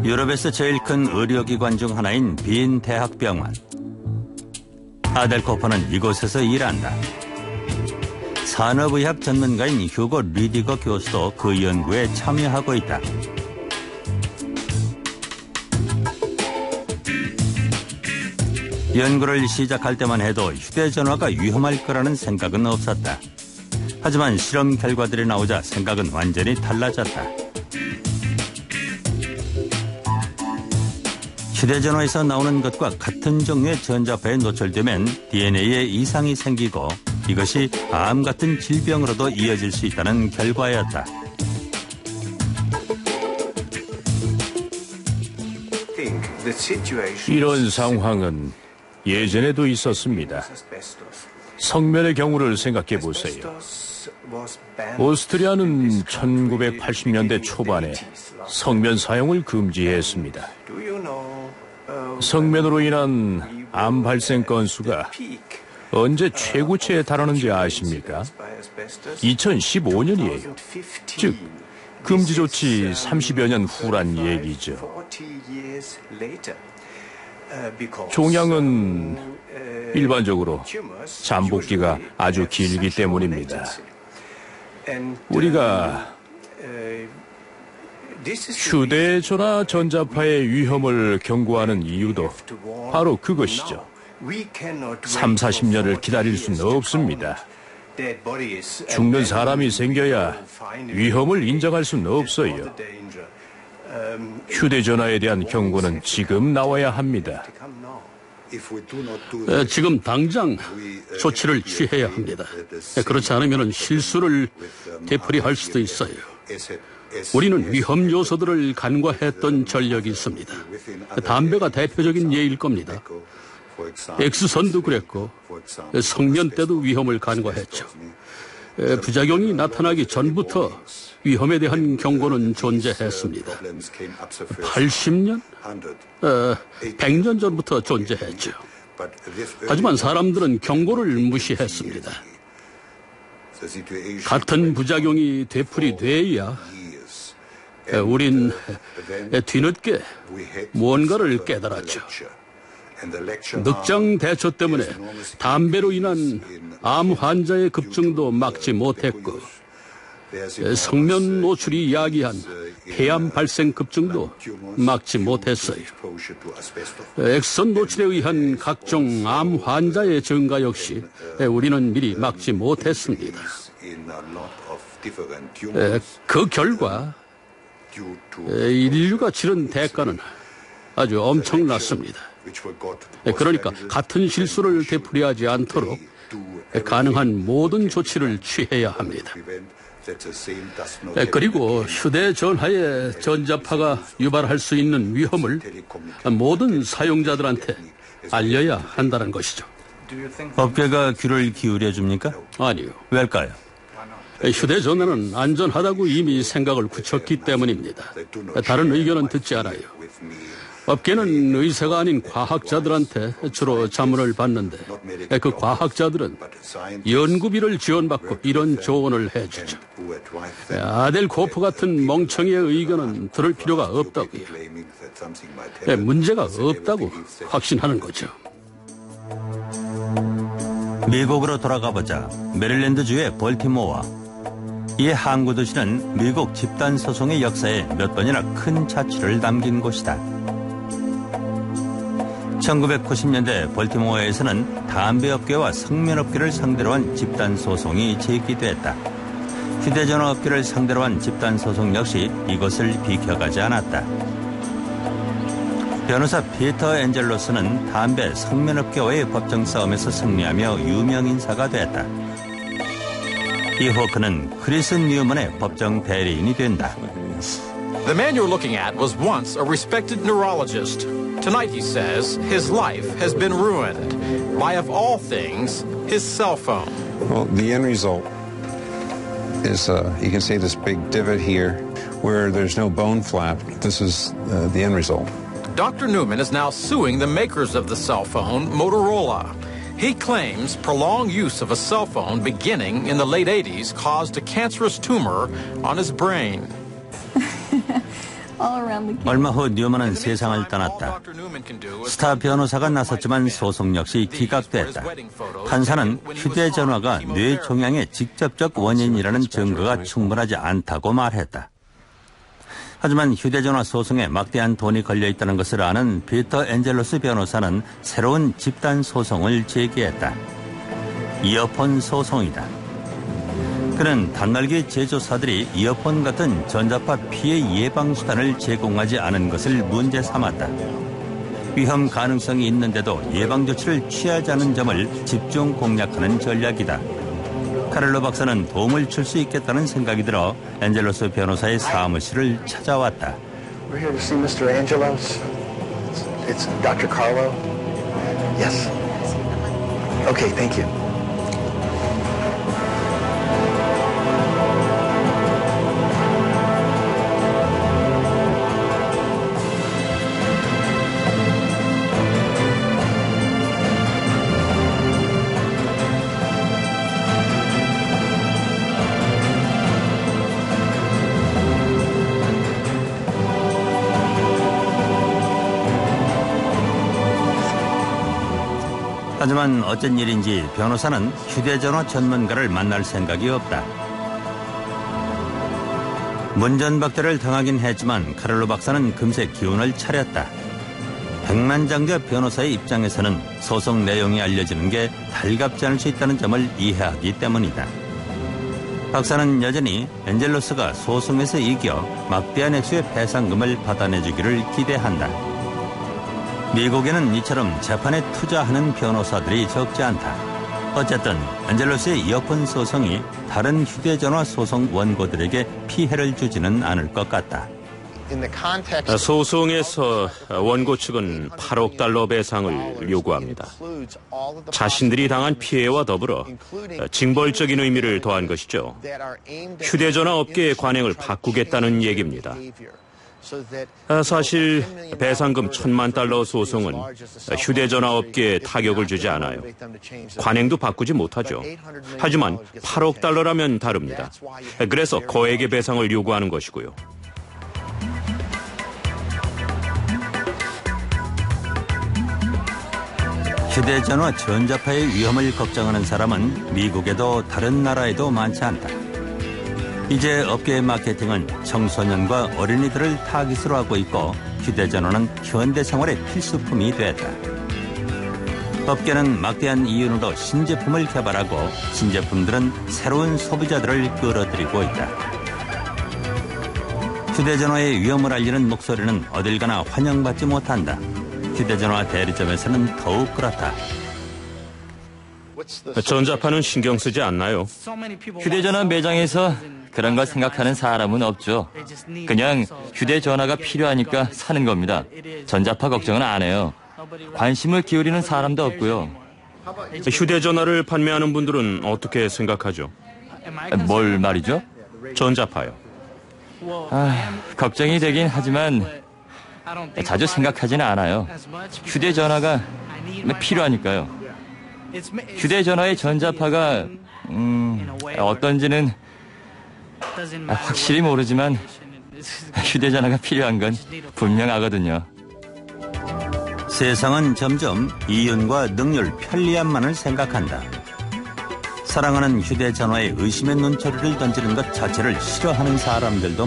유럽에서 제일 큰 의료기관 중 하나인 빈 대학병원. 아델 코퍼는 이곳에서 일한다. 산업의학 전문가인 휴고 리디거 교수도 그 연구에 참여하고 있다. 연구를 시작할 때만 해도 휴대전화가 위험할 거라는 생각은 없었다. 하지만 실험 결과들이 나오자 생각은 완전히 달라졌다. 휴대전화에서 나오는 것과 같은 종류의 전자파에 노출되면 DNA에 이상이 생기고 이것이 암 같은 질병으로도 이어질 수 있다는 결과였다. 이런 상황은 예전에도 있었습니다. 성면의 경우를 생각해 보세요. 오스트리아는 1980년대 초반에 성면 사용을 금지했습니다. 성면으로 인한 암 발생 건수가 언제 최고치에 달하는지 아십니까? 2015년이에요. 즉, 금지 조치 30여 년 후란 얘기죠. 종양은 일반적으로 잠복기가 아주 길기 때문입니다. 우리가 휴대전화 전자파의 위험을 경고하는 이유도 바로 그것이죠. 3, 40년을 기다릴 수는 없습니다. 죽는 사람이 생겨야 위험을 인정할 수는 없어요. 휴대전화에 대한 경고는 지금 나와야 합니다. 지금 당장 조치를 취해야 합니다. 그렇지 않으면 실수를 되풀이할 수도 있어요. 우리는 위험 요소들을 간과했던 전력이 있습니다. 담배가 대표적인 예일 겁니다. X선도 그랬고 성면 때도 위험을 간과했죠. 부작용이 나타나기 전부터 위험에 대한 경고는 존재했습니다. 80년? 100년 전부터 존재했죠. 하지만 사람들은 경고를 무시했습니다. 같은 부작용이 되풀이돼야 우린 뒤늦게 무언가를 깨달았죠. 늑장 대처 때문에 담배로 인한 암 환자의 급증도 막지 못했고 성면 노출이 야기한 폐암 발생 급증도 막지 못했어요. X선 노출에 의한 각종 암 환자의 증가 역시 우리는 미리 막지 못했습니다. 그 결과 인류가 치른 대가는 아주 엄청났습니다. 그러니까 같은 실수를 되풀이하지 않도록 가능한 모든 조치를 취해야 합니다. 그리고 휴대전화의 전자파가 유발할 수 있는 위험을 모든 사용자들한테 알려야 한다는 것이죠. 업계가 귀를 기울여 줍니까? 아니요. 왜일까요? 휴대전화는 안전하다고 이미 생각을 굳혔기 때문입니다. 다른 의견은 듣지 않아요. 업계는 의사가 아닌 과학자들한테 주로 자문을 받는데 그 과학자들은 연구비를 지원받고 이런 조언을 해주죠. 아델 코프 같은 멍청이의 의견은 들을 필요가 없다고요. 문제가 없다고 확신하는 거죠. 미국으로 돌아가 보자. 메릴랜드주의 볼티모어. 이 항구 도시는 미국 집단 소송의 역사에 몇 번이나 큰 자취를 남긴 곳이다. 1990년대 볼티모어에서는 담배업계와 성면업계를 상대로 한 집단소송이 제기됐다. 휴대전화 업계를 상대로 한 집단소송 역시 이것을 비켜가지 않았다. 변호사 피터 엔젤로스는 담배 성면업계와의 법정 싸움에서 승리하며 유명인사가 됐다. 이후 그는 크리스 뉴먼의 법정 대리인이 된다. The man you're looking at was once a respected neurologist. Tonight, he says, his life has been ruined by, of all things, his cell phone. Well, the end result is, you can see this big divot here where there's no bone flap. This is the end result. Dr. Newman is now suing the makers of the cell phone, Motorola. He claims prolonged use of a cell phone beginning in the late 80s caused a cancerous tumor on his brain. 얼마 후 뉴먼은 세상을 떠났다. 스타 변호사가 나섰지만 소송 역시 기각됐다. 판사는 휴대전화가 뇌 종양의 직접적 원인이라는 증거가 충분하지 않다고 말했다. 하지만 휴대전화 소송에 막대한 돈이 걸려있다는 것을 아는 피터 엔젤로스 변호사는 새로운 집단 소송을 제기했다. 이어폰 소송이다. 그는 단말기 제조사들이 이어폰 같은 전자파 피해 예방 수단을 제공하지 않은 것을 문제 삼았다. 위험 가능성이 있는데도 예방 조치를 취하지 않은 점을 집중 공략하는 전략이다. 카를로 박사는 도움을 줄 수 있겠다는 생각이 들어 엔젤로스 변호사의 사무실을 찾아왔다. We're here to see Mr. Angelos. It's Dr. Carlo. Yes. Okay, thank you. 하지만 어쩐 일인지 변호사는 휴대전화 전문가를 만날 생각이 없다. 문전박대를 당하긴 했지만 카를로 박사는 금세 기운을 차렸다. 백만장자 변호사의 입장에서는 소송 내용이 알려지는 게 달갑지 않을 수 있다는 점을 이해하기 때문이다. 박사는 여전히 엔젤로스가 소송에서 이겨 막대한 액수의 배상금을 받아내주기를 기대한다. 미국에는 이처럼 재판에 투자하는 변호사들이 적지 않다. 어쨌든 엔젤로스의 이어폰 소송이 다른 휴대전화 소송 원고들에게 피해를 주지는 않을 것 같다. 소송에서 원고 측은 8억 달러 배상을 요구합니다. 자신들이 당한 피해와 더불어 징벌적인 의미를 더한 것이죠. 휴대전화 업계의 관행을 바꾸겠다는 얘기입니다. 사실 배상금 1,000만 달러 소송은 휴대전화 업계에 타격을 주지 않아요. 관행도 바꾸지 못하죠. 하지만 8억 달러라면 다릅니다. 그래서 거액의 배상을 요구하는 것이고요. 휴대전화 전자파의 위험을 걱정하는 사람은 미국에도 다른 나라에도 많지 않다. 이제 업계의 마케팅은 청소년과 어린이들을 타깃으로 하고 있고 휴대전화는 현대 생활의 필수품이 됐다. 업계는 막대한 이윤으로 신제품을 개발하고 신제품들은 새로운 소비자들을 끌어들이고 있다. 휴대전화의 위험을 알리는 목소리는 어딜 가나 환영받지 못한다. 휴대전화 대리점에서는 더욱 그렇다. 전자파는 신경 쓰지 않나요? 휴대전화 매장에서 그런 걸 생각하는 사람은 없죠. 그냥 휴대전화가 필요하니까 사는 겁니다. 전자파 걱정은 안 해요. 관심을 기울이는 사람도 없고요. 휴대전화를 판매하는 분들은 어떻게 생각하죠? 뭘 말이죠? 전자파요. 걱정이 되긴 하지만 자주 생각하지는 않아요. 휴대전화가 필요하니까요. 휴대전화의 전자파가 어떤지는 확실히 모르지만 휴대전화가 필요한 건 분명하거든요. 세상은 점점 이윤과 능률, 편리함만을 생각한다. 사랑하는 휴대전화에 의심의 눈초리를 던지는 것 자체를 싫어하는 사람들도